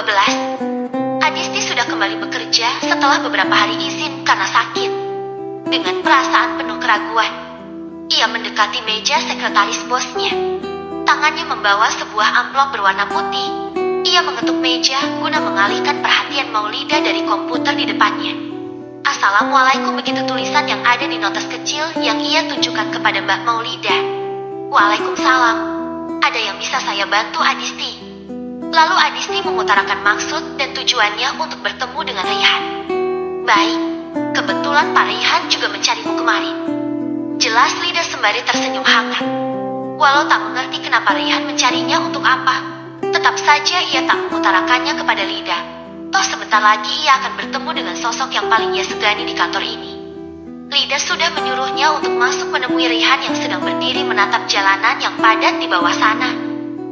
12. Adisti sudah kembali bekerja setelah beberapa hari izin karena sakit. Dengan perasaan penuh keraguan, ia mendekati meja sekretaris bosnya. Tangannya membawa sebuah amplop berwarna putih. Ia mengetuk meja guna mengalihkan perhatian Maulida dari komputer di depannya. Assalamualaikum, begitu tulisan yang ada di notas kecil yang ia tunjukkan kepada Mbak Maulida. Waalaikumsalam. Ada yang bisa saya bantu, Adisti? Lalu Adisti mengutarakan maksud dan tujuannya untuk bertemu dengan Raihan. Baik, kebetulan Pak Raihan juga mencarimu kemarin. Jelas Lida sembari tersenyum hangat. Walau tak mengerti kenapa Raihan mencarinya untuk apa, tetap saja ia tak mengutarakannya kepada Lida. Toh sebentar lagi ia akan bertemu dengan sosok yang paling ia segani di kantor ini. Lida sudah menyuruhnya untuk masuk menemui Raihan yang sedang berdiri menatap jalanan yang padat di bawah sana.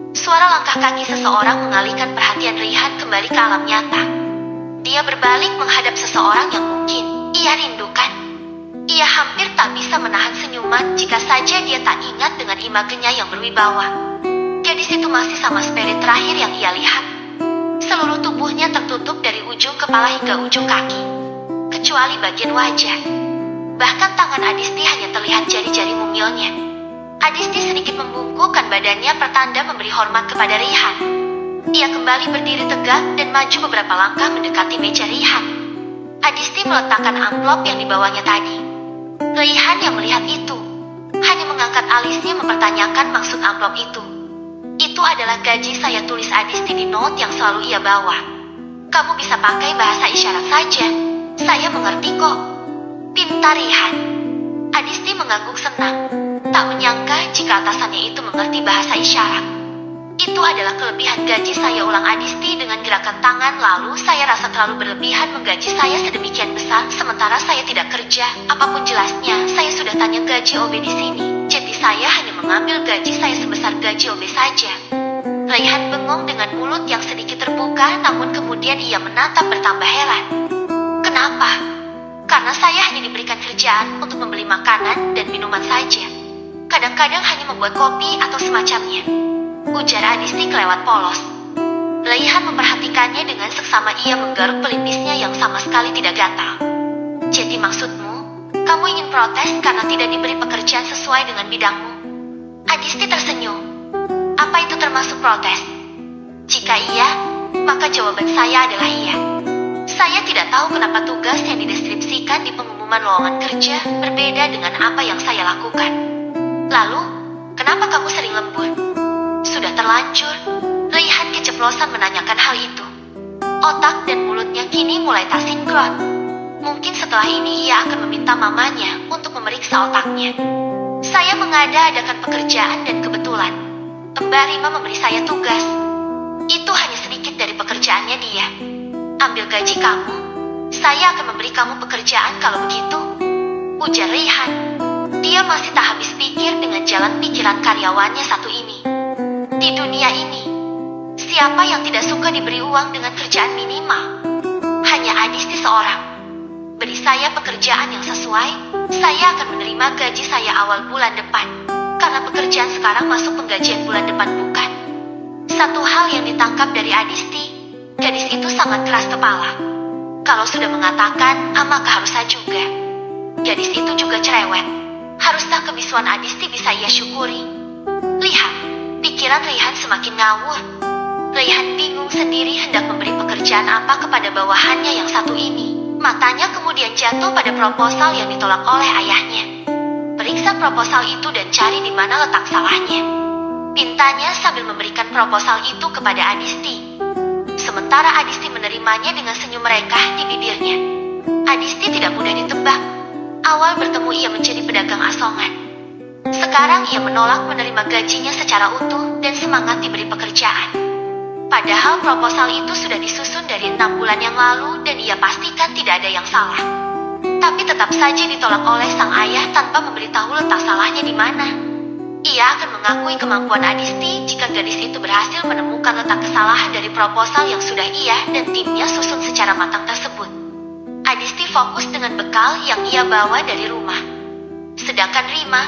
Suara langkah kaki seseorang mengalihkan perhatian Raihan kembali ke alam nyata. Dia berbalik menghadap seseorang yang mungkin ia rindukan. Ia hampir tak bisa menahan senyuman jika saja dia tak ingat dengan imagenya yang berwibawa. Gadis itu masih sama seperti terakhir yang ia lihat. Seluruh tubuhnya tertutup dari ujung kepala hingga ujung kaki, kecuali bagian wajah. Bahkan tangan Adisti hanya terlihat jari-jari mungilnya. Adisti sedikit membungkukkan badannya pertanda memberi hormat kepada Raihan. Ia kembali berdiri tegak dan maju beberapa langkah mendekati meja Raihan. Adisti meletakkan amplop yang dibawanya tadi. Raihan yang melihat itu hanya mengangkat alisnya mempertanyakan maksud amplop itu. Itu adalah gaji saya, tulis Adisti di note yang selalu ia bawa. Kamu bisa pakai bahasa isyarat saja. Saya mengerti kok. Pintar Raihan. Adisti mengangguk senang. Tak menyangka jika atasannya itu mengerti bahasa isyarat. Itu adalah kelebihan gaji saya, ulang Adisti dengan gerakan tangan. Lalu saya rasa terlalu berlebihan menggaji saya sedemikian besar sementara saya tidak kerja. Apapun jelasnya, saya sudah tanya gaji OB di sini. Jadi saya hanya mengambil gaji saya sebesar gaji OB saja. Raihan bengong dengan mulut yang sedikit terbuka, namun kemudian ia menatap bertambah heran. Kenapa? Karena saya hanya diberikan kerjaan untuk membeli makanan dan minuman saja. Kadang-kadang hanya membuat kopi atau semacamnya, ujar Adisti kelewat polos. Raihan memperhatikannya dengan seksama ia menggaruk pelipisnya yang sama sekali tidak gatal. Jadi maksudmu, kamu ingin protes karena tidak diberi pekerjaan sesuai dengan bidangmu? Adisti tersenyum. Apa itu termasuk protes? Jika iya, maka jawaban saya adalah iya. Saya tidak tahu kenapa tugas yang dideskripsikan di pengumuman lowongan kerja berbeda dengan apa yang saya lakukan. Lalu, kenapa kamu sering lembur? Sudah terlanjur. Raihan keceplosan menanyakan hal itu. Otak dan mulutnya kini mulai tak sinkron. Mungkin setelah ini ia akan meminta mamanya untuk memeriksa otaknya. Saya mengada-adakan pekerjaan dan kebetulan Mbak Rima memberi saya tugas. Itu hanya sedikit dari pekerjaannya dia. Ambil gaji kamu, saya akan memberi kamu pekerjaan kalau begitu, ujar Raihan. Dia masih tak habis pikir dengan jalan pikiran karyawannya satu ini. Di dunia ini, siapa yang tidak suka diberi uang dengan kerjaan minimal? Hanya Adisti seorang. Beri saya pekerjaan yang sesuai, saya akan menerima gaji saya awal bulan depan. Karena pekerjaan sekarang masuk penggajian bulan depan, bukan? Satu hal yang ditangkap dari Adisti, gadis itu sangat keras kepala. Kalau sudah mengatakan A, maka harus A juga. Gadis itu juga cerewet. Haruslah kebisuan Adisti bisa ia syukuri. Lihat, pikiran Raihan semakin ngawur. Raihan bingung sendiri hendak memberi pekerjaan apa kepada bawahannya yang satu ini. Matanya kemudian jatuh pada proposal yang ditolak oleh ayahnya. Periksa proposal itu dan cari di mana letak salahnya, pintanya sambil memberikan proposal itu kepada Adisti. Sementara Adisti menerimanya dengan senyum merekah di bibirnya. Adisti tidak mudah ditebak. Awal bertemu ia menjadi pedagang asongan. Sekarang ia menolak menerima gajinya secara utuh dan semangat diberi pekerjaan. Padahal proposal itu sudah disusun dari 6 bulan yang lalu dan ia pastikan tidak ada yang salah. Tapi tetap saja ditolak oleh sang ayah tanpa memberitahu letak salahnya di mana. Ia akan mengakui kemampuan Adisti jika gadis itu berhasil menemukan letak kesalahan dari proposal yang sudah ia dan timnya susun secara matang tersebut. Adisti fokus dengan bekal yang ia bawa dari rumah. Sedangkan Rima,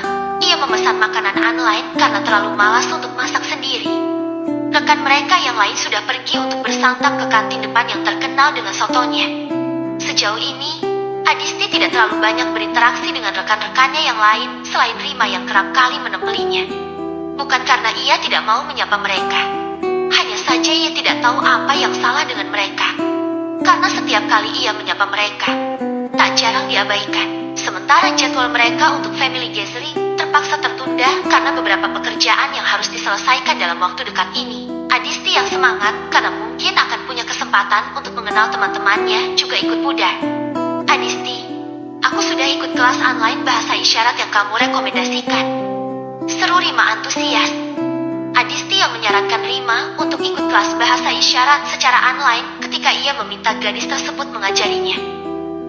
ia memesan makanan online karena terlalu malas untuk masak sendiri. Rekan mereka yang lain sudah pergi untuk bersantap ke kantin depan yang terkenal dengan sotonya. Sejauh ini, Adisti tidak terlalu banyak berinteraksi dengan rekan-rekannya yang lain selain Rima yang kerap kali menempelinya. Bukan karena ia tidak mau menyapa mereka. Hanya saja ia tidak tahu apa yang salah dengan mereka. Karena setiap kali ia menyapa mereka, tak jarang diabaikan. Sementara jadwal mereka untuk family gathering terpaksa tertunda karena beberapa pekerjaan yang harus diselesaikan dalam waktu dekat ini. Adisti yang semangat karena mungkin akan punya kesempatan untuk mengenal teman-temannya juga ikut pudar. Adisti, aku sudah ikut kelas online bahasa isyarat yang kamu rekomendasikan. Seru Rima antusias. Adisti yang menyarankan Rima untuk ikut kelas bahasa isyarat secara online ketika ia meminta gadis tersebut mengajarinya.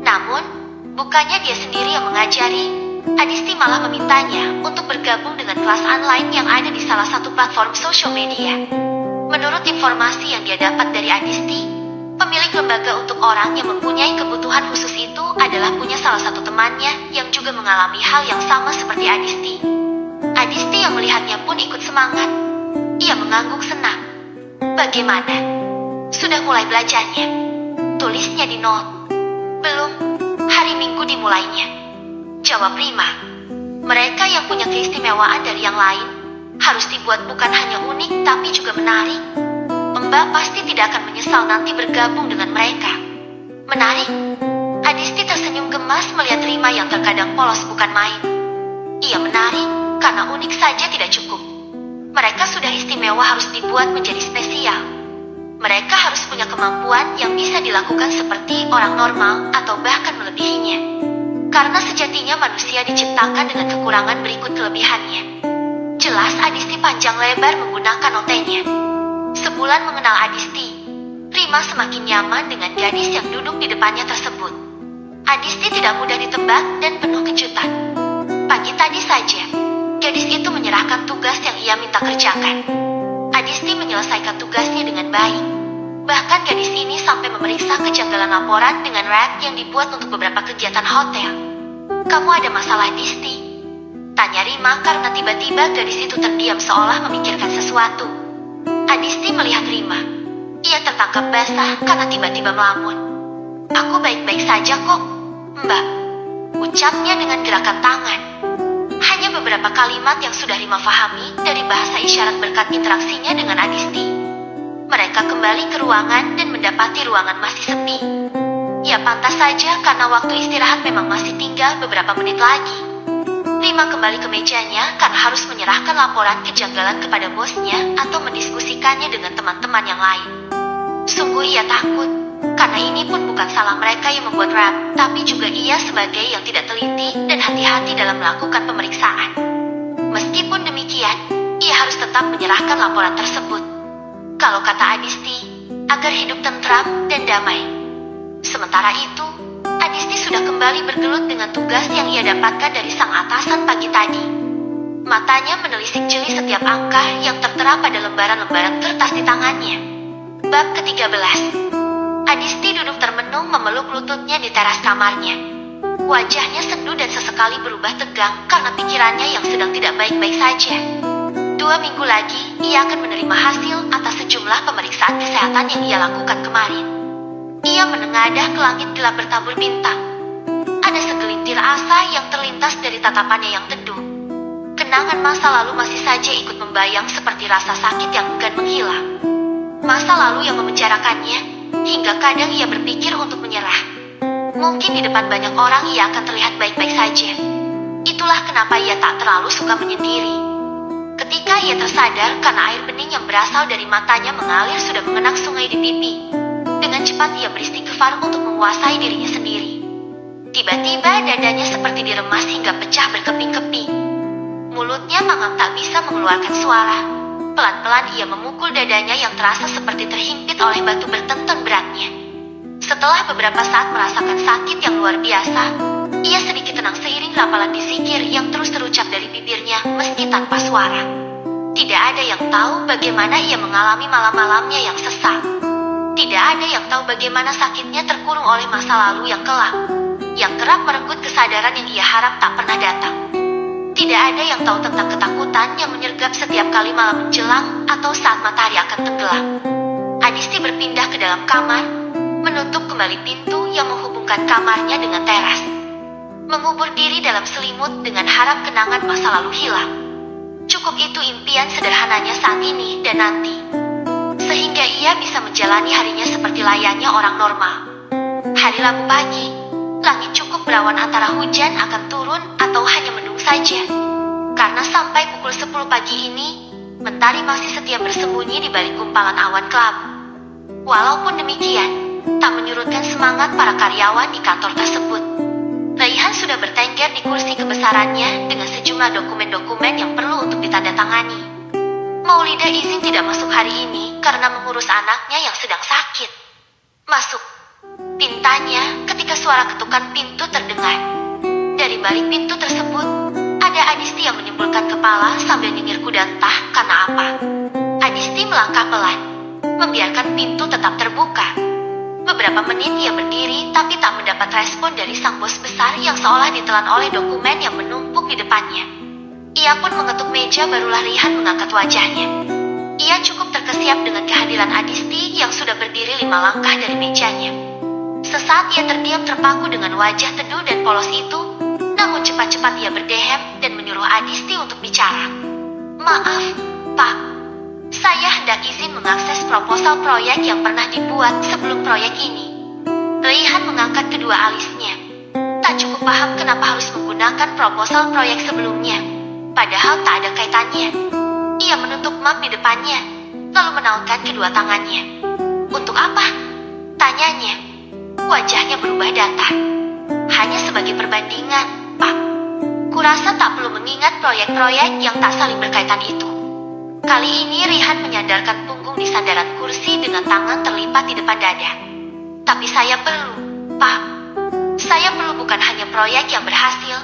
Namun, bukannya dia sendiri yang mengajari, Adisti malah memintanya untuk bergabung dengan kelas online yang ada di salah satu platform sosial media. Menurut informasi yang dia dapat dari Adisti, pemilik lembaga untuk orang yang mempunyai kebutuhan khusus itu adalah punya salah satu temannya yang juga mengalami hal yang sama seperti Adisti. Adisti yang melihatnya pun ikut semangat. Ia mengangguk senang. Bagaimana? Sudah mulai belajarnya? Tulisnya di note. Belum, hari Minggu dimulainya. Jawab Rima. Mereka yang punya keistimewaan dari yang lain harus dibuat bukan hanya unik tapi juga menarik. Mbak pasti tidak akan menyesal nanti bergabung dengan mereka. Menarik? Adisti tersenyum gemas melihat Rima yang terkadang polos bukan main. Ia menarik karena unik saja tidak cukup. Mereka sudah istimewa harus dibuat menjadi spesial. Mereka harus punya kemampuan yang bisa dilakukan seperti orang normal atau bahkan melebihinya. Karena sejatinya manusia diciptakan dengan kekurangan berikut kelebihannya. Jelas Adisti panjang lebar menggunakan notenya. Sebulan mengenal Adisti, Rima semakin nyaman dengan gadis yang duduk di depannya tersebut. Adisti tidak mudah ditebak dan penuh kejutan. Pagi tadi saja, gadis itu menyerahkan tugas yang ia minta kerjakan. Adisti menyelesaikan tugasnya dengan baik. Bahkan gadis ini sampai memeriksa kejanggalan laporan dengan rap yang dibuat untuk beberapa kegiatan hotel. Kamu ada masalah, Adisti? Tanya Rima karena tiba-tiba gadis itu terdiam seolah memikirkan sesuatu. Adisti melihat Rima. Ia tertangkap basah karena tiba-tiba melamun. Aku baik-baik saja kok, Mbak. Ucapnya dengan gerakan tangan. Hanya beberapa kalimat yang sudah Rima fahami dari bahasa isyarat berkat interaksinya dengan Adisti. Mereka kembali ke ruangan dan mendapati ruangan masih sepi. Ya pantas saja karena waktu istirahat memang masih tinggal beberapa menit lagi. Rima kembali ke mejanya karena harus menyerahkan laporan kejanggalan kepada bosnya atau mendiskusikannya dengan teman-teman yang lain. Sungguh ia takut, karena ini pun bukan salah mereka yang membuat rap, tapi juga ia sebagai yang tidak teliti dan hati-hati dalam melakukan pemeriksaan. Meskipun demikian, ia harus tetap menyerahkan laporan tersebut. Kalau kata Adisti, agar hidup tentram dan damai. Sementara itu, Adisti sudah kembali bergelut dengan tugas yang ia dapatkan dari sang atasan pagi tadi. Matanya menelisik jeli setiap angka yang tertera pada lembaran-lembaran kertas di tangannya. Bab ke-13. Adisti duduk termenung memeluk lututnya di teras kamarnya. Wajahnya sendu dan sesekali berubah tegang karena pikirannya yang sedang tidak baik-baik saja. 2 minggu lagi, ia akan menerima hasil atas sejumlah pemeriksaan kesehatan yang ia lakukan kemarin. Ia menengadah ke langit gelap bertabur bintang. Ada segelintir asa yang terlintas dari tatapannya yang teduh. Kenangan masa lalu masih saja ikut membayang seperti rasa sakit yang enggan menghilang. Masa lalu yang memenjarakannya, hingga kadang ia berpikir untuk menyerah. Mungkin di depan banyak orang ia akan terlihat baik-baik saja. Itulah kenapa ia tak terlalu suka menyendiri. Ketika ia tersadar karena air bening yang berasal dari matanya mengalir sudah mengenang sungai di pipi. Dengan cepat ia beristighfar untuk menguasai dirinya sendiri. Tiba-tiba dadanya seperti diremas hingga pecah berkeping-keping. Mulutnya mangang tak bisa mengeluarkan suara. Pelan-pelan ia memukul dadanya yang terasa seperti terhimpit oleh batu bertonton beratnya. Setelah beberapa saat merasakan sakit yang luar biasa, ia sedikit tenang seiring rapalan zikir yang terus terucap dari bibirnya meski tanpa suara. Tidak ada yang tahu bagaimana ia mengalami malam-malamnya yang sesak. Tidak ada yang tahu bagaimana sakitnya terkurung oleh masa lalu yang kelam, yang kerap merenggut kesadaran yang ia harap tak pernah datang. Tidak ada yang tahu tentang ketakutan yang menyergap setiap kali malam menjelang atau saat matahari akan tenggelam. Adisti berpindah ke dalam kamar, menutup kembali pintu yang menghubungkan kamarnya dengan teras. Mengubur diri dalam selimut dengan harap kenangan masa lalu hilang. Cukup itu impian sederhananya saat ini dan nanti. Sehingga ia bisa menjalani harinya seperti layaknya orang normal. Hari Rabu pagi, langit cukup berawan antara hujan akan turun atau hanya mendung saja. Karena sampai pukul 10 pagi ini, mentari masih setia bersembunyi di balik gumpalan awan kelabu. Walaupun demikian, tak menyurutkan semangat para karyawan di kantor tersebut. Raihan sudah bertengger di kursi kebesarannya dengan sejumlah dokumen-dokumen yang perlu untuk ditandatangani. Maulida izin tidak masuk hari ini karena mengurus anaknya yang sedang sakit. Masuk, pintanya ketika suara ketukan pintu terdengar. Dari balik pintu tersebut, ada Adisti yang menimbulkan kepala sambil nyengir kuda entah karena apa. Adisti melangkah pelan, membiarkan pintu tetap terbuka. Beberapa menit ia berdiri tapi tak mendapat respon dari sang bos besar yang seolah ditelan oleh dokumen yang menumpuk di depannya. Ia pun mengetuk meja barulah Raihan mengangkat wajahnya. Ia cukup terkesiap dengan kehadiran Adisti yang sudah berdiri 5 langkah dari mejanya. Sesaat ia terdiam terpaku dengan wajah teduh dan polos itu, namun cepat-cepat ia berdehem dan menyuruh Adisti untuk bicara. Maaf, Pak. Saya hendak izin mengakses proposal proyek yang pernah dibuat sebelum proyek ini. Raihan mengangkat kedua alisnya. Tak cukup paham kenapa harus menggunakan proposal proyek sebelumnya. Padahal tak ada kaitannya. Ia menutup map di depannya, lalu menautkan kedua tangannya. Untuk apa? Tanyanya. Wajahnya berubah datar. Hanya sebagai perbandingan, Pak. Kurasa tak perlu mengingat proyek-proyek yang tak saling berkaitan itu. Kali ini Raihan menyandarkan punggung di sandaran kursi dengan tangan terlipat di depan dada. Tapi saya perlu, Pak. Saya perlu bukan hanya proyek yang berhasil,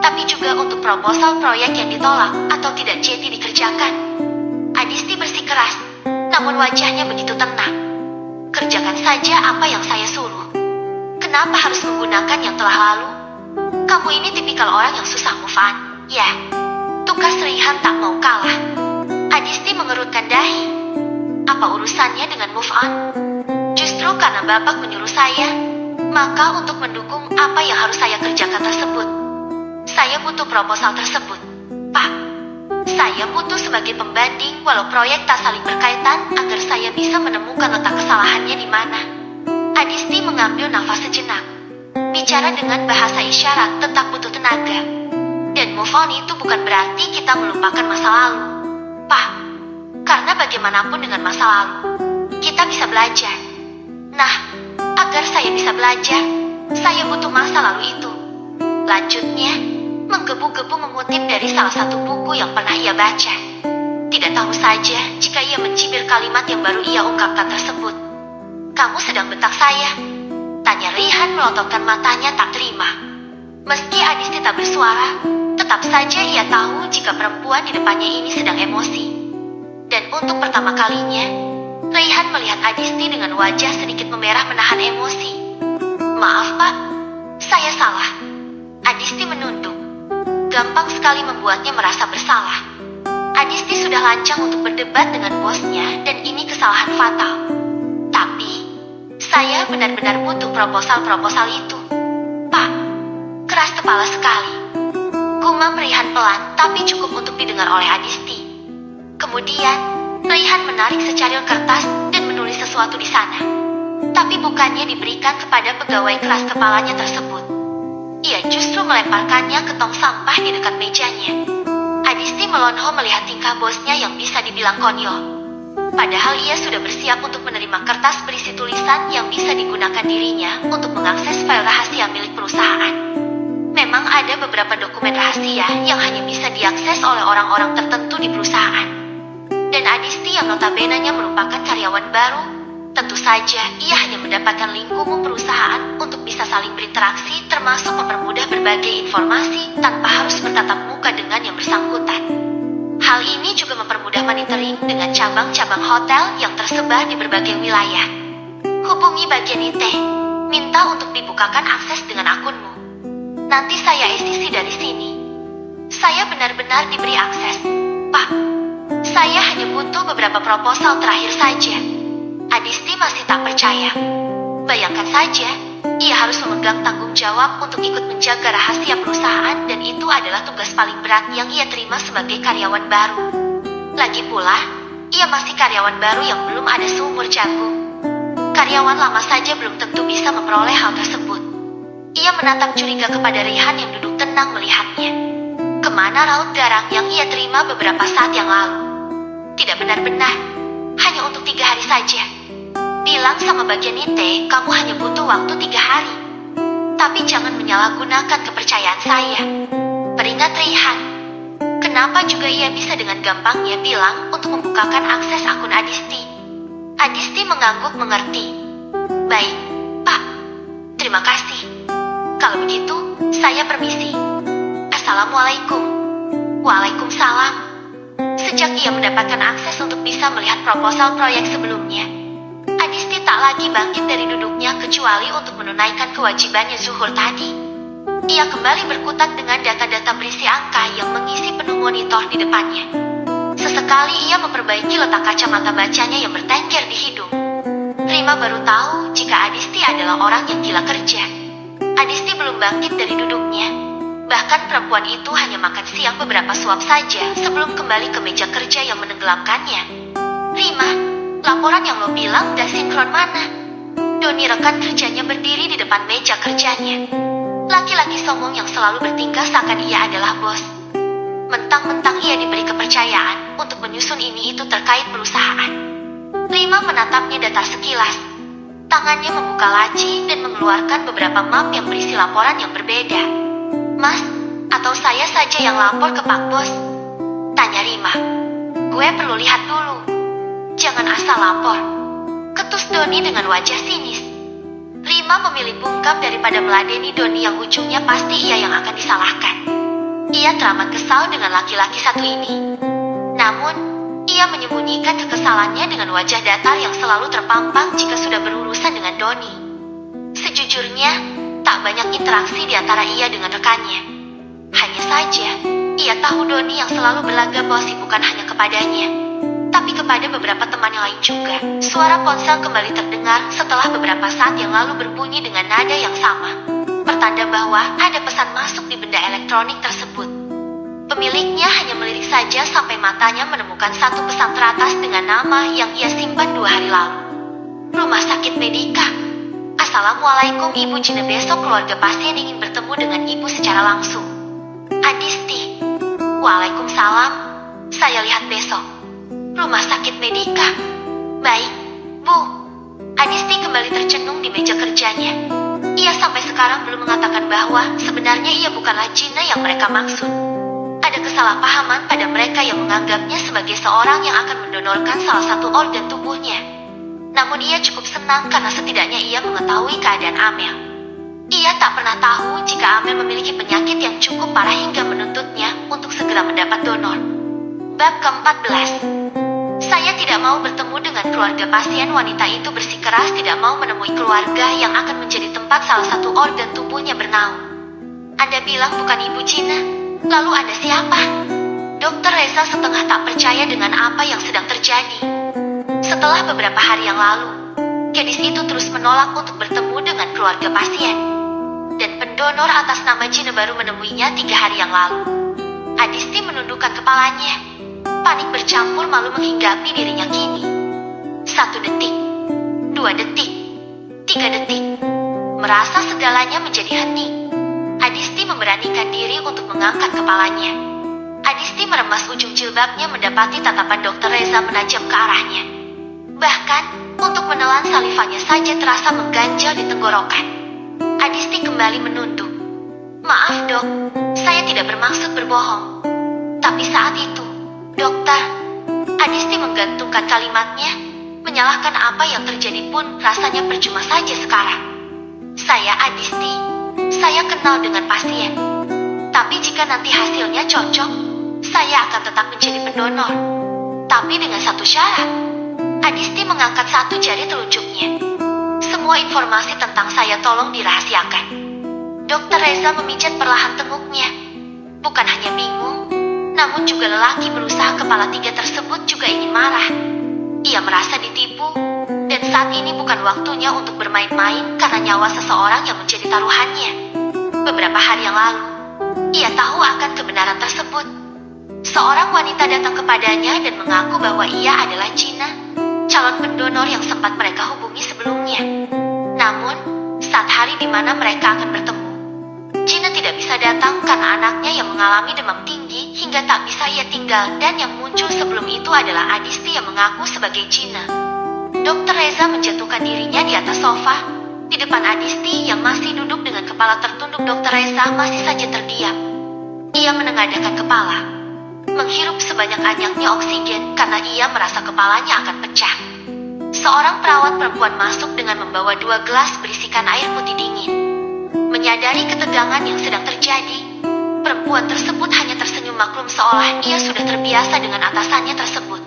tapi juga untuk proposal proyek yang ditolak atau tidak jadi dikerjakan. Adisti bersikeras, namun wajahnya begitu tenang. Kerjakan saja apa yang saya suruh. Kenapa harus menggunakan yang telah lalu? Kamu ini tipikal orang yang susah move on, ya. Tugas Raihan tak mau kalah. Adisti mengerutkan dahi. Apa urusannya dengan move on? Justru karena Bapak menyuruh saya, maka untuk mendukung apa yang harus saya kerjakan tersebut, saya butuh proposal tersebut, Pak. Saya butuh sebagai pembanding walau proyek tak saling berkaitan agar saya bisa menemukan letak kesalahannya di mana. Adisti mengambil nafas sejenak. Bicara dengan bahasa isyarat tetap butuh tenaga. Dan move on itu bukan berarti kita melupakan masa lalu, Pak. Karena bagaimanapun dengan masa lalu, kita bisa belajar. Nah, agar saya bisa belajar, saya butuh masa lalu itu. Lanjutnya, menggebu-gebu mengutip dari salah satu buku yang pernah ia baca. Tidak tahu saja jika ia mencibir kalimat yang baru ia ungkapkan tersebut. Kamu sedang bentak saya? Tanya Raihan melototkan matanya tak terima. Meski Adisti tak bersuara, tetap saja ia tahu jika perempuan di depannya ini sedang emosi. Dan untuk pertama kalinya, Raihan melihat Adisti dengan wajah sedikit memerah menahan emosi. Maaf, Pak. Saya salah. Adisti menunduk. Gampang sekali membuatnya merasa bersalah. Adisti sudah lancang untuk berdebat dengan bosnya dan ini kesalahan fatal. Tapi, saya benar-benar butuh proposal-proposal itu. Pak, keras kepala sekali. Gumam Raihan pelan tapi cukup untuk didengar oleh Adisti. Kemudian, Raihan menarik secaril kertas dan menulis sesuatu di sana. Tapi bukannya diberikan kepada pegawai keras kepalanya tersebut. Ia justru melemparkannya ke tong sampah di dekat mejanya. Adisti melonho melihat tingkah bosnya yang bisa dibilang konyol. Padahal ia sudah bersiap untuk menerima kertas berisi tulisan yang bisa digunakan dirinya untuk mengakses file rahasia milik perusahaan. Memang ada beberapa dokumen rahasia yang hanya bisa diakses oleh orang-orang tertentu di perusahaan. Dan Adisti yang notabene-nya merupakan karyawan baru, tentu saja ia hanya mendapatkan link umum perusahaan untuk bisa saling berinteraksi termasuk mempermudah berbagai informasi tanpa harus bertatap muka dengan yang bersangkutan. Hal ini juga mempermudah monitoring dengan cabang-cabang hotel yang tersebar di berbagai wilayah. Hubungi bagian IT, minta untuk dibukakan akses dengan akunmu. Nanti saya STC dari sini. Saya benar-benar diberi akses. Pak, saya hanya butuh beberapa proposal terakhir saja. Adisti masih tak percaya. Bayangkan saja, ia harus memegang tanggung jawab untuk ikut menjaga rahasia perusahaan dan itu adalah tugas paling berat yang ia terima sebagai karyawan baru. Lagi pula, ia masih karyawan baru yang belum ada seumur jagung. Karyawan lama saja belum tentu bisa memperoleh hal tersebut. Ia menatap curiga kepada Raihan yang duduk tenang melihatnya. Kemana raut garang yang ia terima beberapa saat yang lalu? Tidak benar-benar, hanya untuk 3 hari saja. Bilang sama bagian IT, kamu hanya butuh waktu 3 hari. Tapi jangan menyalahgunakan kepercayaan saya. Peringat Raihan. Kenapa juga ia bisa dengan gampangnya bilang untuk membukakan akses akun Adisti? Adisti mengangguk mengerti. Baik, Pak. Terima kasih. Kalau begitu, saya permisi. Assalamualaikum. Waalaikumsalam. Sejak ia mendapatkan akses untuk bisa melihat proposal proyek sebelumnya, Adisti tak lagi bangkit dari duduknya kecuali untuk menunaikan kewajibannya zuhur tadi. Ia kembali berkutat dengan data-data berisi angka yang mengisi penuh monitor di depannya. Sesekali ia memperbaiki letak kacamata bacanya yang bertengger di hidung. Rima baru tahu jika Adisti adalah orang yang gila kerja. Adisti belum bangkit dari duduknya. Bahkan perempuan itu hanya makan siang beberapa suap saja sebelum kembali ke meja kerja yang menenggelamkannya. Rima, laporan yang lo bilang udah sinkron mana? Doni rekan kerjanya berdiri di depan meja kerjanya. Laki-laki sombong yang selalu bertingkah seakan ia adalah bos. Mentang-mentang ia diberi kepercayaan untuk menyusun ini itu terkait perusahaan. Rima menatapnya datar sekilas. Tangannya membuka laci dan mengeluarkan beberapa map yang berisi laporan yang berbeda. Mas, atau saya saja yang lapor ke Pak Bos? Tanya Rima. Gue perlu lihat dulu. Jangan asal lapor. Ketus Doni dengan wajah sinis. Rima memilih bungkam daripada meladeni Doni yang ujungnya pasti ia yang akan disalahkan. Ia teramat kesal dengan laki-laki satu ini. Namun, ia menyembunyikan kekesalannya dengan wajah datar yang selalu terpampang jika sudah berurusan dengan Doni. Sejujurnya, tak banyak interaksi di antara ia dengan rekannya. Hanya saja, ia tahu Doni yang selalu berlagak bosi bukan hanya kepadanya, tapi kepada beberapa teman yang lain juga. Suara ponsel kembali terdengar setelah beberapa saat yang lalu berbunyi dengan nada yang sama. Pertanda bahwa ada pesan masuk di benda elektronik tersebut. Pemiliknya hanya melirik saja sampai matanya menemukan satu pesan teratas dengan nama yang ia simpan 2 hari lalu. Rumah Sakit Medika. Assalamualaikum Ibu Jina, besok keluarga pasien ingin bertemu dengan Ibu secara langsung. Adisti. Waalaikumsalam. Saya lihat besok. Rumah Sakit Medika. Baik, Bu. Adisti kembali tercenung di meja kerjanya. Ia sampai sekarang belum mengatakan bahwa sebenarnya ia bukanlah Jina yang mereka maksud. Ada kesalahpahaman pada mereka yang menganggapnya sebagai seorang yang akan mendonorkan salah satu organ tubuhnya. Namun ia cukup senang karena setidaknya ia mengetahui keadaan Amel. Ia tak pernah tahu jika Amel memiliki penyakit yang cukup parah hingga menuntutnya untuk segera mendapat donor. Bab ke-14. Saya tidak mau bertemu dengan keluarga pasien. Wanita itu bersikeras tidak mau menemui keluarga yang akan menjadi tempat salah satu organ tubuhnya bernaung. Anda bilang bukan Ibu Jina, lalu Anda siapa? Dokter Reza setengah tak percaya dengan apa yang sedang terjadi. Setelah beberapa hari yang lalu, gadis itu terus menolak untuk bertemu dengan keluarga pasien. Dan pendonor atas nama Jina baru menemuinya 3 hari yang lalu. Adisti menundukkan kepalanya. Panik bercampur malu menghinggapi dirinya kini. 1 detik, 2 detik, 3 detik. Merasa segalanya menjadi hening. Adisti memberanikan diri untuk mengangkat kepalanya. Adisti meremas ujung jilbabnya mendapati tatapan Dokter Reza menajam ke arahnya. Bahkan, untuk menelan salivannya saja terasa mengganjal di tenggorokan. Adisti kembali menunduk. Maaf dok, saya tidak bermaksud berbohong. Tapi saat itu, dokter, Adisti menggantungkan kalimatnya, menyalahkan apa yang terjadi pun rasanya percuma saja sekarang. Saya Adisti, saya kenal dengan pasien. Tapi jika nanti hasilnya cocok, saya akan tetap menjadi pendonor. Tapi dengan satu syarat. Adisti mengangkat satu jari telunjuknya. Semua informasi tentang saya tolong dirahasiakan. Dokter Reza memijat perlahan tenguknya. Bukan hanya bingung, Namun juga lelaki berusaha kepala 3 tersebut juga ingin marah. Ia merasa ditipu, dan saat ini bukan waktunya untuk bermain-main karena nyawa seseorang yang menjadi taruhannya. Beberapa hari yang lalu, ia tahu akan kebenaran tersebut. Seorang wanita datang kepadanya dan mengaku bahwa ia adalah Gina, calon pendonor yang sempat mereka hubungi sebelumnya. Namun, saat hari di mana mereka akan bertemu, Gina tidak bisa datang karena anaknya yang mengalami demam tinggi hingga tak bisa ia tinggal, dan yang muncul sebelum itu adalah Adisti yang mengaku sebagai Gina. Dr. Reza menjatuhkan dirinya di atas sofa. Di depan Adisti yang masih duduk dengan kepala tertunduk, Dr. Reza masih saja terdiam. Ia menengadahkan kepala, menghirup sebanyak-banyaknya oksigen karena ia merasa kepalanya akan pecah. Seorang perawat perempuan masuk dengan membawa 2 gelas berisikan air putih dingin. Menyadari ketegangan yang sedang terjadi, perempuan tersebut hanya tersenyum maklum seolah ia sudah terbiasa dengan atasannya tersebut.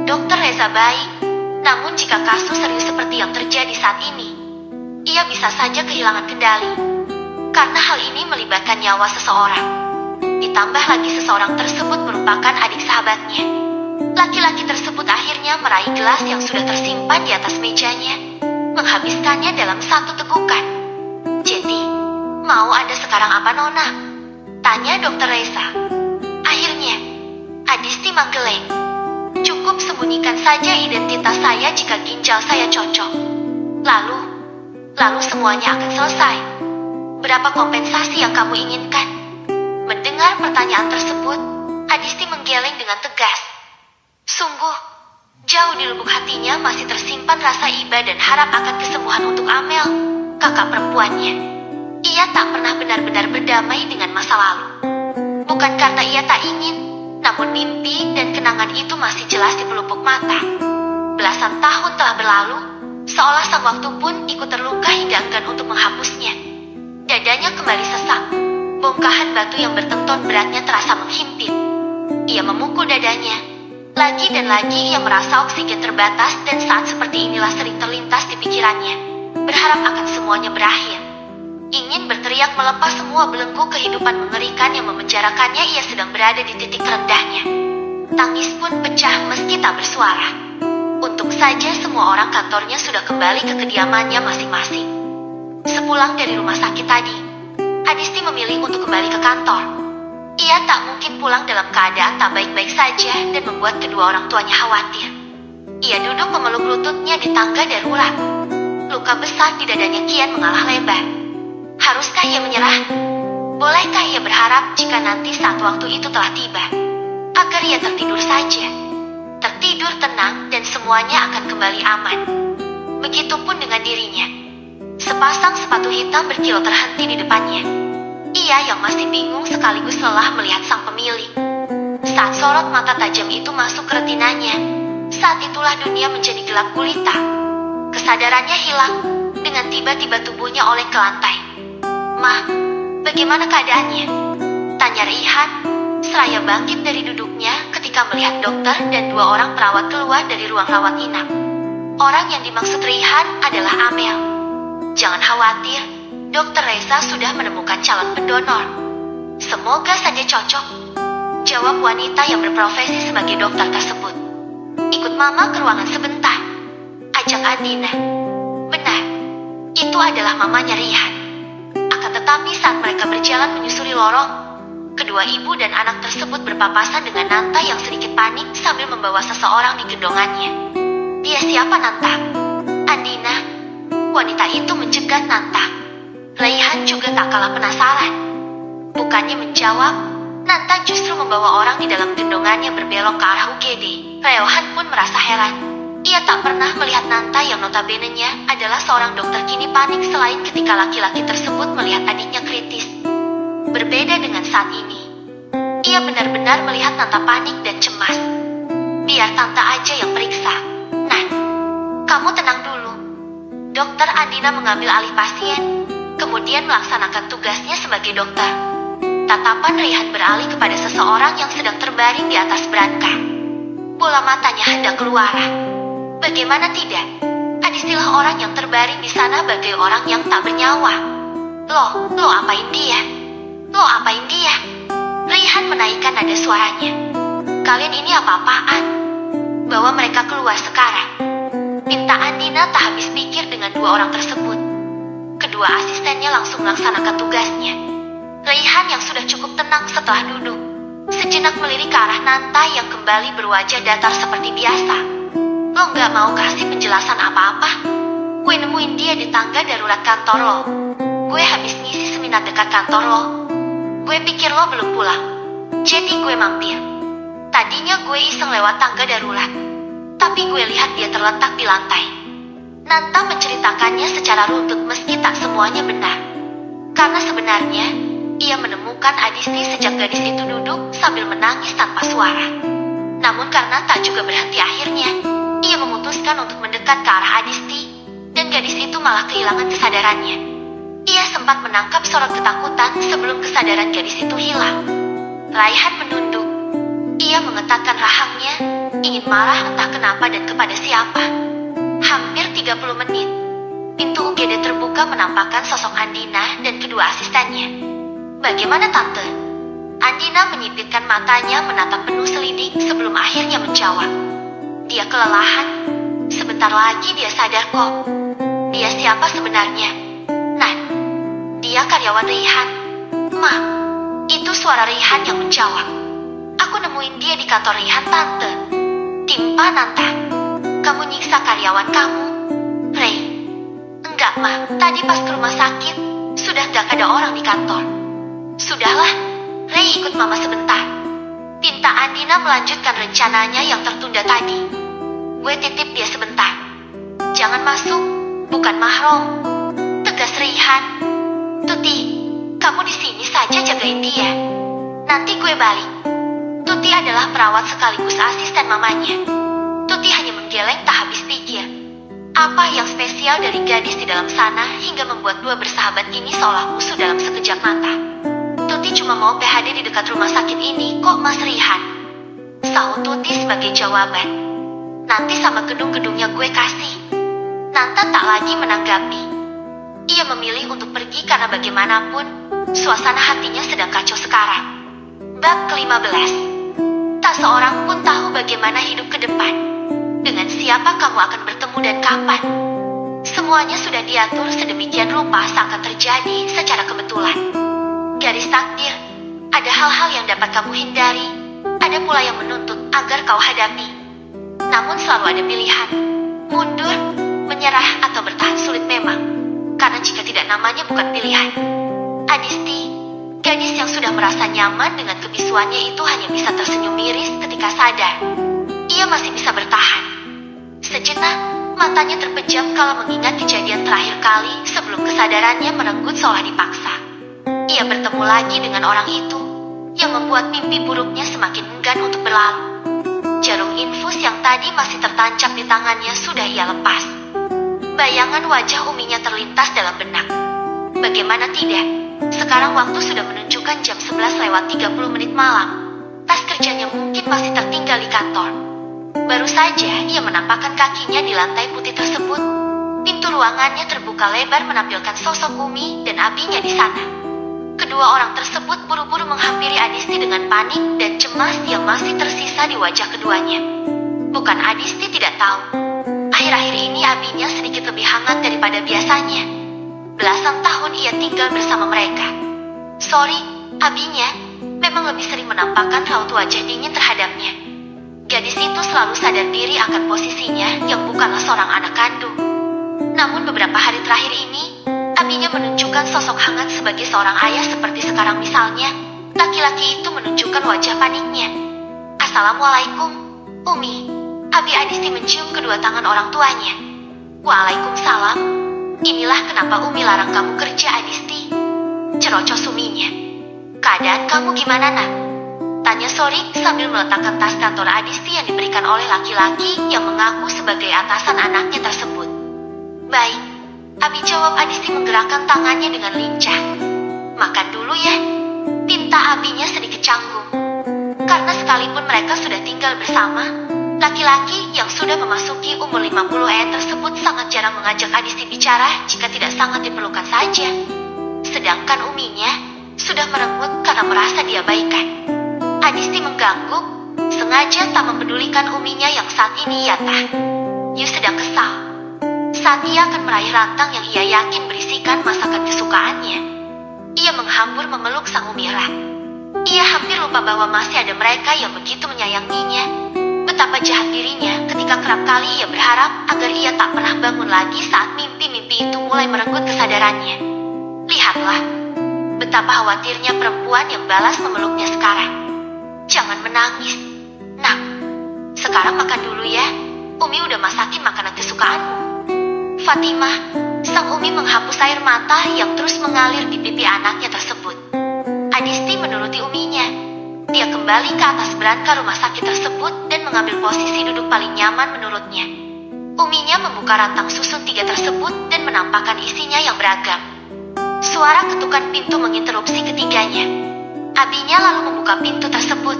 Dr. Reza baik, namun jika kasus serius seperti yang terjadi saat ini, ia bisa saja kehilangan kendali. Karena hal ini melibatkan nyawa seseorang. Ditambah lagi seseorang tersebut merupakan adik sahabatnya. Laki-laki tersebut akhirnya meraih gelas yang sudah tersimpan di atas mejanya, menghabiskannya dalam satu tegukan. "Jadi, mau Anda sekarang apa, Nona?" tanya Dr. Reza. Akhirnya, Adisti menggeleng. "Cukup sembunyikan saja identitas saya jika ginjal saya cocok. Lalu semuanya akan selesai. Berapa kompensasi yang kamu inginkan?" Mendengar pertanyaan tersebut, Adisti menggeleng dengan tegas. Sungguh, jauh di lubuk hatinya masih tersimpan rasa iba dan harap akan kesembuhan untuk Amel, kakak perempuannya. Ia tak pernah benar-benar berdamai dengan masa lalu. Bukan karena ia tak ingin, namun mimpi dan kenangan itu masih jelas di pelupuk mata. Belasan tahun telah berlalu, seolah sang waktu pun ikut terluka hingga enggan untuk menghapusnya. Dadanya kembali sesak. Bongkahan batu yang bertenton beratnya terasa menghimpit. Ia memukul dadanya. Lagi dan lagi ia merasa oksigen terbatas, dan saat seperti inilah sering terlintas di pikirannya. Berharap akan semuanya berakhir. Ingin berteriak melepas semua belenggu kehidupan mengerikan yang memenjarakannya. Ia sedang berada di titik terendahnya. Tangis pun pecah meski tak bersuara. Untung saja semua orang kantornya sudah kembali ke kediamannya masing-masing. Sepulang dari rumah sakit tadi, Adisti memilih untuk kembali ke kantor. Ia tak mungkin pulang dalam keadaan tak baik-baik saja dan membuat kedua orang tuanya khawatir. Ia duduk memeluk lututnya di tangga darurat. Luka besar di dadanya kian mengalah lebar. Haruskah ia menyerah? Bolehkah ia berharap jika nanti saat waktu itu telah tiba, agar ia tertidur saja? Tertidur tenang dan semuanya akan kembali aman. Begitupun dengan dirinya. Sepasang sepatu hitam berkilau terhenti di depannya. Ia yang masih bingung sekaligus lelah melihat sang pemilik. Saat sorot mata tajam itu masuk ke retinanya, saat itulah dunia menjadi gelap gulita. Kesadarannya hilang, dengan tiba-tiba tubuhnya oleng ke lantai. "Mah, bagaimana keadaannya?" tanya Rihan, seraya bangkit dari duduknya ketika melihat dokter dan 2 orang perawat keluar dari ruang rawat inap. Orang yang dimaksud Rihan adalah Amel. "Jangan khawatir, Dr. Reza sudah menemukan calon pendonor. Semoga saja cocok," jawab wanita yang berprofesi sebagai dokter tersebut. "Ikut Mama ke ruangan sebentar," ajak Andina. Benar, itu adalah mamanya Rihan. Akan tetapi saat mereka berjalan menyusuri lorong, kedua ibu dan anak tersebut berpapasan dengan Nanta yang sedikit panik sambil membawa seseorang di gendongannya. "Dia siapa, Nanta?" Andina. Wanita itu mencegat Nanta. Raihan juga tak kalah penasaran. Bukannya menjawab, Nanta justru membawa orang di dalam gendongannya berbelok ke arah UGD. Raihan pun merasa heran. Ia tak pernah melihat Nanta yang notabene-nya adalah seorang dokter kini panik selain ketika laki-laki tersebut melihat adiknya kritis. Berbeda dengan saat ini. Ia benar-benar melihat Nanta panik dan cemas. Biar Tante aja yang periksa. "Nah, kamu tenang dulu." Dokter Andina mengambil alih pasien, kemudian melaksanakan tugasnya sebagai dokter. Tatapan Raihan beralih kepada seseorang yang sedang terbaring di atas berangka. Bola matanya hendak keluar. Bagaimana tidak? Adistilah orang yang terbaring di sana bagai orang yang tak bernyawa. Lo apain dia? Raihan menaikkan nada suaranya. Kalian ini apa-apaan? Bawa mereka keluar sekarang. Pinta Andina tak habis pikir dengan dua orang tersebut. Kedua asistennya langsung melaksanakan tugasnya. Raihan yang sudah cukup tenang setelah duduk, sejenak melirik ke arah Nanta yang kembali berwajah datar seperti biasa. Lo nggak mau kasih penjelasan apa-apa? Gue nemuin dia di tangga darurat kantor lo. Gue habis ngisi seminar dekat kantor lo. Gue pikir lo belum pulang, jadi gue mampir. Tadinya gue iseng lewat tangga darurat, tapi gue lihat dia terletak di lantai. Nanta menceritakannya secara runtut meski tak semuanya benar. Karena sebenarnya, ia menemukan Adisti sejak gadis itu duduk sambil menangis tanpa suara. Namun karena tak juga berhenti akhirnya, ia memutuskan untuk mendekat ke arah Adisti, dan gadis itu malah kehilangan kesadarannya. Ia sempat menangkap sorot ketakutan sebelum kesadaran gadis itu hilang. Raihan menunduk. Ia mengetatkan rahangnya, ingin marah entah kenapa dan kepada siapa. Hampir 30 menit. Pintu UGD terbuka menampakkan sosok Andina dan kedua asistennya. Bagaimana tante? Andina menyipitkan matanya menatap penuh selidik sebelum akhirnya menjawab. Dia kelelahan. Sebentar lagi dia sadar kok. Dia siapa sebenarnya? Nah, dia karyawan Raihan. Ma, itu suara Raihan yang menjawab. Aku nemuin dia di kantor Raihan tante. Timpa Nanta. Kamu nyiksa karyawan kamu, Ray? Enggak, Ma. Tadi pas ke rumah sakit, sudah gak ada orang di kantor. Sudahlah, Ray ikut Mama sebentar. Pinta Andina melanjutkan rencananya yang tertunda tadi. Gue titip dia sebentar. Jangan masuk, bukan mahram. Tegas Raihan. Tuti, kamu di sini saja jagain dia. Nanti gue balik. Tuti adalah perawat sekaligus asisten mamanya. Tuti hanya menggeleng tak habis pikir. Apa yang spesial dari gadis di dalam sana hingga membuat dua bersahabat ini seolah musuh dalam sekejap mata. Tuti cuma mau PHD di dekat rumah sakit ini kok Mas Raihan. Sahut Tuti sebagai jawaban. Nanti sama gedung-gedungnya gue kasih. Nanta tak lagi menanggapi. Ia memilih untuk pergi karena bagaimanapun, suasana hatinya sedang kacau sekarang. Bab ke-15. Tak seorang pun tahu bagaimana hidup ke depan. Dengan siapa kamu akan bertemu dan kapan. Semuanya sudah diatur sedemikian rupa seakan terjadi secara kebetulan. Garis takdir, ada hal-hal yang dapat kamu hindari, ada pula yang menuntut agar kau hadapi. Namun selalu ada pilihan, mundur, menyerah atau bertahan sulit memang. Karena jika tidak namanya bukan pilihan. Adisti, gadis yang sudah merasa nyaman dengan kebisuannya itu hanya bisa tersenyum miris ketika sadar. Ia masih bisa bertahan. Sejenak, matanya terpejam kalau mengingat kejadian terakhir kali sebelum kesadarannya merenggut seolah dipaksa. Ia bertemu lagi dengan orang itu, yang membuat mimpi buruknya semakin enggan untuk berlalu. Jarum infus yang tadi masih tertancap di tangannya sudah ia lepas. Bayangan wajah Uminya terlintas dalam benak. Bagaimana tidak? Sekarang waktu sudah menunjukkan jam 11:30 malam. Tas kerjanya mungkin masih tertinggal di kantor. Baru saja ia menampakkan kakinya di lantai putih tersebut. Pintu ruangannya terbuka lebar menampilkan sosok Umi dan abinya di sana. Kedua orang tersebut buru-buru menghampiri Adisti dengan panik dan cemas yang masih tersisa di wajah keduanya. Bukan Adisti tidak tahu. Akhir-akhir ini abinya sedikit lebih hangat daripada biasanya. Belasan tahun ia tinggal bersama mereka. Sorry, abinya memang lebih sering menampakkan raut wajah dingin terhadapnya. Gadis itu selalu sadar diri akan posisinya yang bukanlah seorang anak kandung. Namun beberapa hari terakhir ini, abinya menunjukkan sosok hangat sebagai seorang ayah seperti sekarang misalnya. Laki-laki itu menunjukkan wajah paniknya. Assalamualaikum, Umi. Abi Adisti mencium kedua tangan orang tuanya. Waalaikumsalam. Inilah kenapa Umi larang kamu kerja, Adisti. Cerocos Uminya. Keadaan kamu gimana, nak? Tanya Sorik sambil meletakkan tas kantor Adisti yang diberikan oleh laki-laki yang mengaku sebagai atasan anaknya tersebut. Baik, Abi jawab. Adisti menggerakkan tangannya dengan lincah. Makan dulu ya. Pinta abinya sedikit canggung. Karena sekalipun mereka sudah tinggal bersama, laki-laki yang sudah memasuki umur 50 tersebut sangat jarang mengajak Adisti bicara jika tidak sangat diperlukan saja. Sedangkan Uminya sudah merenggut karena merasa diabaikan. Adisti mengganggu, sengaja tak mempedulikan uminya yang saat ini yatah. Yu sedang kesal. Saat ia akan meraih rantang yang ia yakin berisikan masakan kesukaannya, ia menghambur memeluk sang umi erat. Ia hampir lupa bahwa masih ada mereka yang begitu menyayanginya. Betapa jahat dirinya ketika kerap kali ia berharap agar ia tak pernah bangun lagi saat mimpi-mimpi itu mulai merenggut kesadarannya. Lihatlah, betapa khawatirnya perempuan yang balas memeluknya sekarang. Jangan menangis, nak. Sekarang makan dulu ya, Umi udah masakin makanan kesukaanmu. Fatimah, sang umi menghapus air mata yang terus mengalir di pipi anaknya tersebut. Adisti menuruti uminya. Dia kembali ke atas berangka rumah sakit tersebut dan mengambil posisi duduk paling nyaman menurutnya. Uminya membuka rantang susun 3 tersebut dan menampakkan isinya yang beragam. Suara ketukan pintu menginterupsi ketiganya. Abinya lalu membuka pintu tersebut.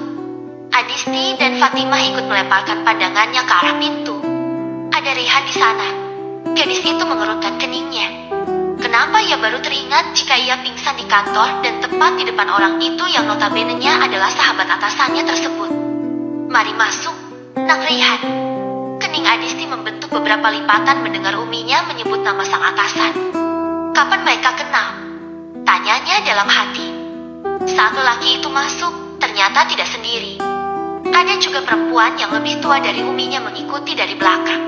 Adisti dan Fatimah ikut melemparkan pandangannya ke arah pintu. Ada Rehan di sana. Gadis itu mengerutkan keningnya. Kenapa ia baru teringat jika ia pingsan di kantor dan tepat di depan orang itu yang notabene-nya adalah sahabat atasannya tersebut. Mari masuk, Nak Rehan. Kening Adisti membentuk beberapa lipatan mendengar uminya menyebut nama sang atasan. Kapan mereka kenal? Tanyanya dalam hati. Saat lelaki itu masuk, ternyata tidak sendiri. Ada juga perempuan yang lebih tua dari uminya mengikuti dari belakang.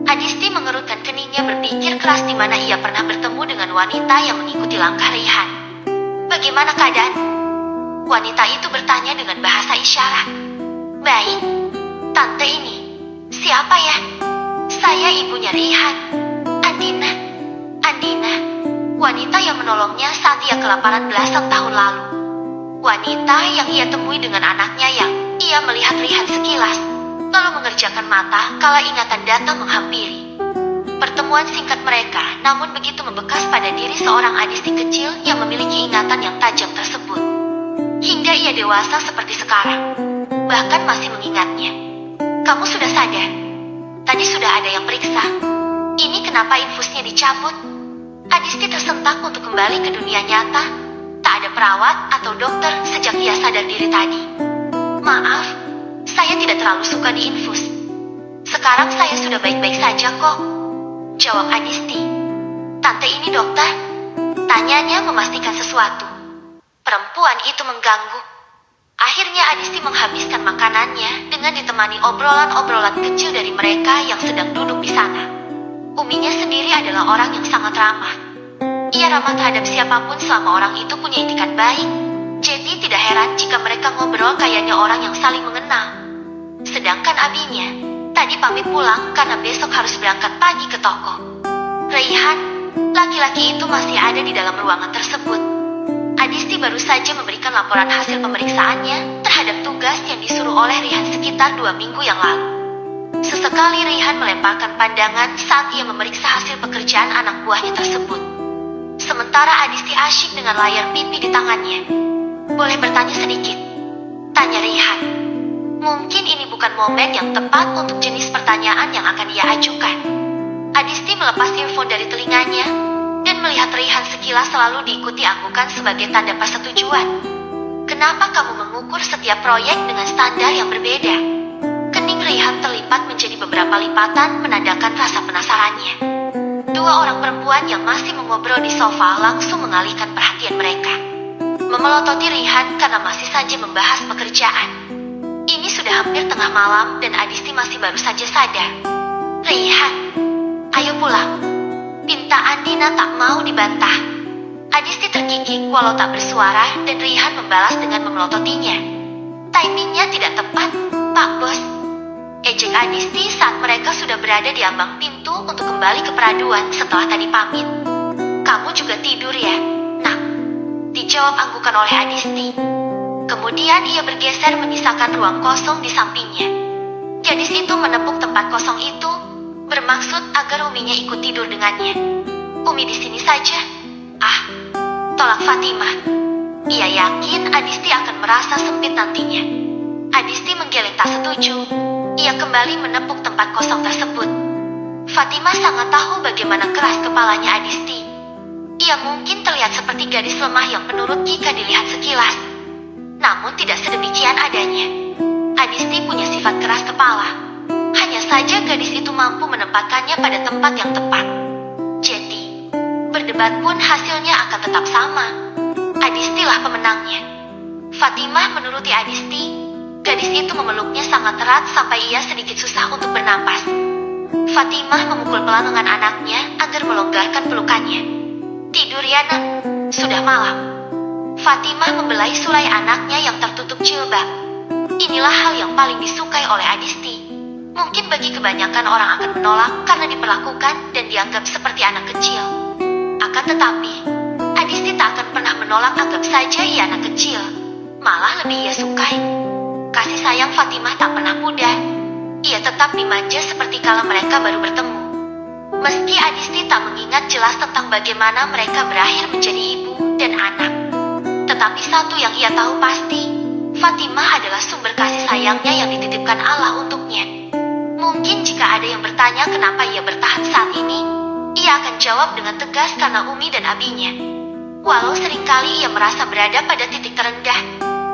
Adisti mengerutkan keningnya berpikir keras di mana ia pernah bertemu dengan wanita yang mengikuti langkah Rehan. Bagaimana keadaan? Wanita itu bertanya dengan bahasa isyarat. Baik, tante ini. Siapa ya? Saya ibunya Rehan. Andina. Andina. Wanita yang menolongnya saat ia kelaparan belasan tahun lalu. Wanita yang ia temui dengan anaknya yang ia melihat Rehan sekilas, lalu mengerjakan mata kala ingatan datang menghampiri. Pertemuan singkat mereka namun begitu membekas pada diri seorang Adisti kecil yang memiliki ingatan yang tajam tersebut. Hingga ia dewasa seperti sekarang, bahkan masih mengingatnya. Kamu sudah sadar? Tadi sudah ada yang periksa. Ini kenapa infusnya dicabut? Adisti tersentak untuk kembali ke dunia nyata. Tak ada perawat atau dokter sejak ia sadar diri tadi. Maaf, saya tidak terlalu suka diinfus. Sekarang saya sudah baik-baik saja kok, jawab Adisti. Tante ini dokter? Tanyanya memastikan sesuatu. Perempuan itu mengganggu. Akhirnya Adisti menghabiskan makanannya dengan ditemani obrolan-obrolan kecil dari mereka yang sedang duduk di sana. Uminya sendiri adalah orang yang sangat ramah. Ia ramah terhadap siapapun selama orang itu punya itikat baik. Jadi tidak heran jika mereka ngobrol kayaknya orang yang saling mengenal. Sedangkan abinya tadi pamit pulang karena besok harus berangkat pagi ke toko. Rehan, laki-laki itu masih ada di dalam ruangan tersebut. Adisti baru saja memberikan laporan hasil pemeriksaannya terhadap tugas yang disuruh oleh Rehan sekitar 2 minggu yang lalu. Sesekali Rehan melemparkan pandangan saat ia memeriksa hasil pekerjaan anak buahnya tersebut. Sementara Adisti asyik dengan layar pipi di tangannya. Boleh bertanya sedikit? Tanya Rehan. Mungkin ini bukan momen yang tepat untuk jenis pertanyaan yang akan ia ajukan. Adisti melepas earphone dari telinganya dan melihat Rehan sekilas selalu diikuti anggukan sebagai tanda persetujuan. Kenapa kamu mengukur setiap proyek dengan standar yang berbeda? Kening Rehan terlipat menjadi beberapa lipatan menandakan rasa penasarannya. 2 orang perempuan yang masih mengobrol di sofa langsung mengalihkan perhatian mereka. Memelototi Rehan karena masih saja membahas pekerjaan. Ini sudah hampir tengah malam dan Adisti masih baru saja sadar. Rehan, ayo pulang. Pinta Andina tak mau dibantah. Adisti terkikik walau tak bersuara dan Rehan membalas dengan memelototinya. Timingnya tidak tepat, Pak Bos. Ejek Adisti saat mereka sudah berada di ambang pintu untuk kembali ke peraduan setelah tadi pamit. Kamu juga tidur ya, Nak? Dijawab anggukan oleh Adisti. Kemudian ia bergeser menyisakan ruang kosong di sampingnya. Gadis itu menepuk tempat kosong itu, bermaksud agar uminya ikut tidur dengannya. Umi di sini saja. Ah, tolak Fatimah. Ia yakin Adisti akan merasa sempit nantinya. Adisti menggeleng tak setuju. Ia kembali menepuk tempat kosong tersebut. Fatimah sangat tahu bagaimana keras kepalanya Adisti. Ia mungkin terlihat seperti gadis lemah yang penurut jika dilihat sekilas. Namun tidak sedemikian adanya. Adisti punya sifat keras kepala. Hanya saja gadis itu mampu menempatkannya pada tempat yang tepat. Jadi, berdebat pun hasilnya akan tetap sama. Adistilah pemenangnya. Fatimah menuruti Adisti. Gadis itu memeluknya sangat erat sampai ia sedikit susah untuk bernapas. Fatimah memukul pelan lengan anaknya agar melonggarkan pelukannya. Tidur ya nak, sudah malam. Fatimah membelai sulai anaknya yang tertutup jilbab. Inilah hal yang paling disukai oleh Adisti. Mungkin bagi kebanyakan orang akan menolak karena diperlakukan dan dianggap seperti anak kecil. Akan tetapi, Adisti tak akan pernah menolak anggap saja ia anak kecil. Malah lebih ia sukai. Kasih sayang Fatimah tak pernah pudar. Ia tetap dimanja seperti kala mereka baru bertemu. Meski Adisti tak mengingat jelas tentang bagaimana mereka berakhir menjadi ibu dan anak. Tetapi satu yang ia tahu pasti, Fatimah adalah sumber kasih sayangnya yang dititipkan Allah untuknya. Mungkin jika ada yang bertanya kenapa ia bertahan saat ini, ia akan jawab dengan tegas karena Umi dan abinya. Walau seringkali ia merasa berada pada titik terendah,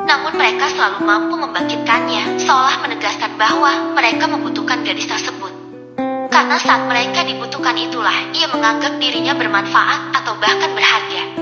namun mereka selalu mampu membangkitkannya, seolah menegaskan bahwa mereka membutuhkan gadis tersebut. Karena saat mereka dibutuhkan itulah ia menganggap dirinya bermanfaat atau bahkan berharga.